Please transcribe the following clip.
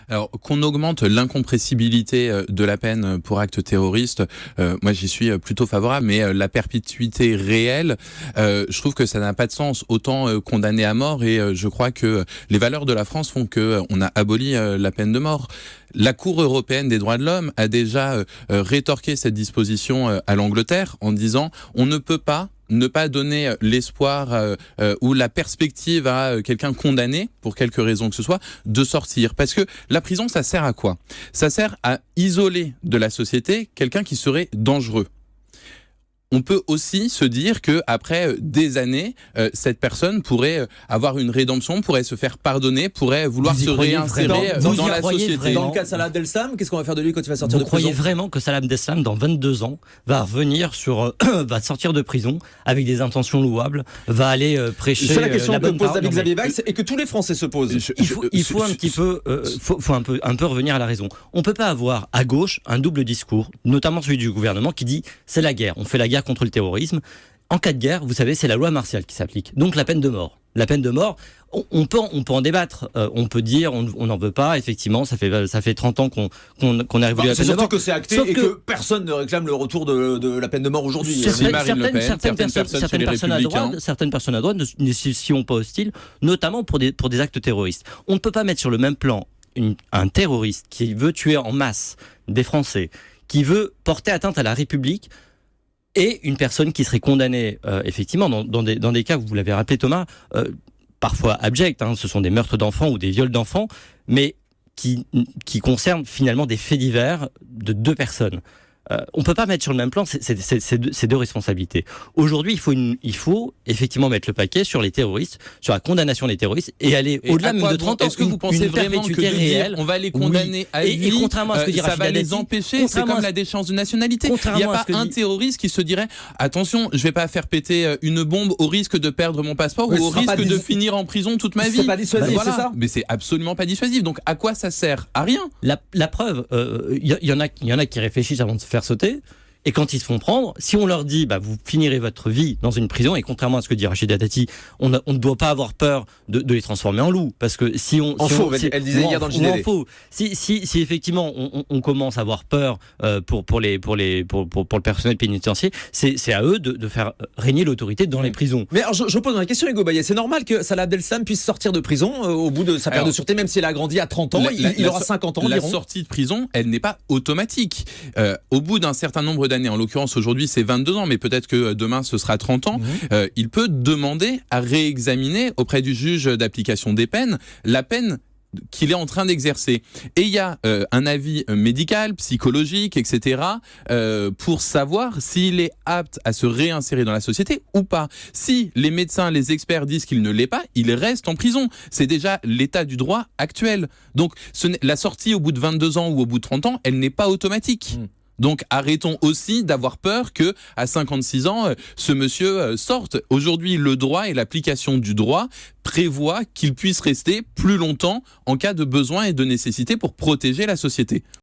Alors, qu'on augmente l'incompressibilité de la peine pour acte terroriste, moi j'y suis plutôt favorable, mais la perpétuité réelle, je trouve que ça n'a pas de sens. Autant condamner à mort, et je crois que les valeurs de la France font que on a aboli la peine de mort. La Cour européenne des droits de l'homme a déjà rétorqué cette disposition à l'Angleterre en disant on ne peut pas ne pas donner l'espoir ou la perspective à quelqu'un condamné, pour quelque raison que ce soit, de sortir. Parce que la prison, ça sert à quoi ? Ça sert à isoler de la société quelqu'un qui serait dangereux. On peut aussi se dire que après des années, cette personne pourrait avoir une rédemption, pourrait se faire pardonner, pourrait vouloir se réinsérer dans la société. Dans le cas de Salah Abdeslam, qu'est-ce qu'on va faire de lui quand il va sortir de prison ? Vous croyez vraiment que Salah Abdeslam, dans 22 ans, va revenir va sortir de prison avec des intentions louables, va aller prêcher c'est la question la que bonne pose parole. David Xavier Weiss et que tous les Français se posent. Il faut un petit peu, faut un peu revenir à la raison. On peut pas avoir à gauche un double discours, notamment celui du gouvernement qui dit c'est la guerre, on fait la guerre contre le terrorisme. En cas de guerre, vous savez, c'est la loi martiale qui s'applique. Donc la peine de mort. La peine de mort, on peut en débattre. On peut dire, on n'en veut pas. Effectivement, ça fait 30 ans qu'on a révolu la peine de mort. C'est surtout que c'est acté et que personne ne réclame le retour de la peine de mort aujourd'hui. Certaines personnes à droite ne s'y sont pas hostiles, notamment pour des actes terroristes. On ne peut pas mettre sur le même plan un terroriste qui veut tuer en masse des Français, qui veut porter atteinte à la République, et une personne qui serait condamnée, effectivement, dans des cas, vous l'avez rappelé Thomas, parfois abjects, ce sont des meurtres d'enfants ou des viols d'enfants, mais qui concernent finalement des faits divers de deux personnes. On ne peut pas mettre sur le même plan ces deux responsabilités. Aujourd'hui, il faut effectivement mettre le paquet sur les terroristes, sur la condamnation des terroristes et aller au-delà même de 30 ans. Est-ce que vous pensez vraiment que de dire on va les condamner à vie, contrairement à ce que dit ça va les empêcher? C'est comme la déchéance de nationalité. Il n'y a pas un terroriste qui se dirait attention, je ne vais pas faire péter une bombe au risque de perdre mon passeport ou au risque de finir en prison toute ma vie. C'est pas dissuasif, c'est ça ? Mais c'est absolument pas dissuasif. Donc à quoi ça sert ? À rien. La preuve, il y en a qui réfléchissent avant de se faire sauter. Et quand ils se font prendre, si on leur dit vous finirez votre vie dans une prison, et contrairement à ce que dit Rachida Dati, on ne doit pas avoir peur de les transformer en loups, parce que elle disait hier dans le JDD. Si effectivement on commence à avoir peur pour le personnel pénitentiaire, c'est à eux de faire régner l'autorité dans les prisons. Mais alors, je pose une question, Hugo Bayet. C'est normal que Salah Abdeslam puisse sortir de prison au bout de sa période de sûreté, même si elle a grandi à 30 ans, il aura 50 ans environ. La sortie de prison, elle n'est pas automatique. Au bout d'un certain nombre d'années, en l'occurrence aujourd'hui c'est 22 ans, mais peut-être que demain ce sera 30 ans, il peut demander à réexaminer auprès du juge d'application des peines la peine qu'il est en train d'exercer. Et il y a un avis médical, psychologique, etc. Pour savoir s'il est apte à se réinsérer dans la société ou pas. Si les médecins, les experts disent qu'il ne l'est pas, il reste en prison. C'est déjà l'état du droit actuel. Donc la sortie au bout de 22 ans ou au bout de 30 ans, elle n'est pas automatique. Donc arrêtons aussi d'avoir peur que à 56 ans ce monsieur sorte. Aujourd'hui, le droit et l'application du droit prévoient qu'il puisse rester plus longtemps en cas de besoin et de nécessité pour protéger la société.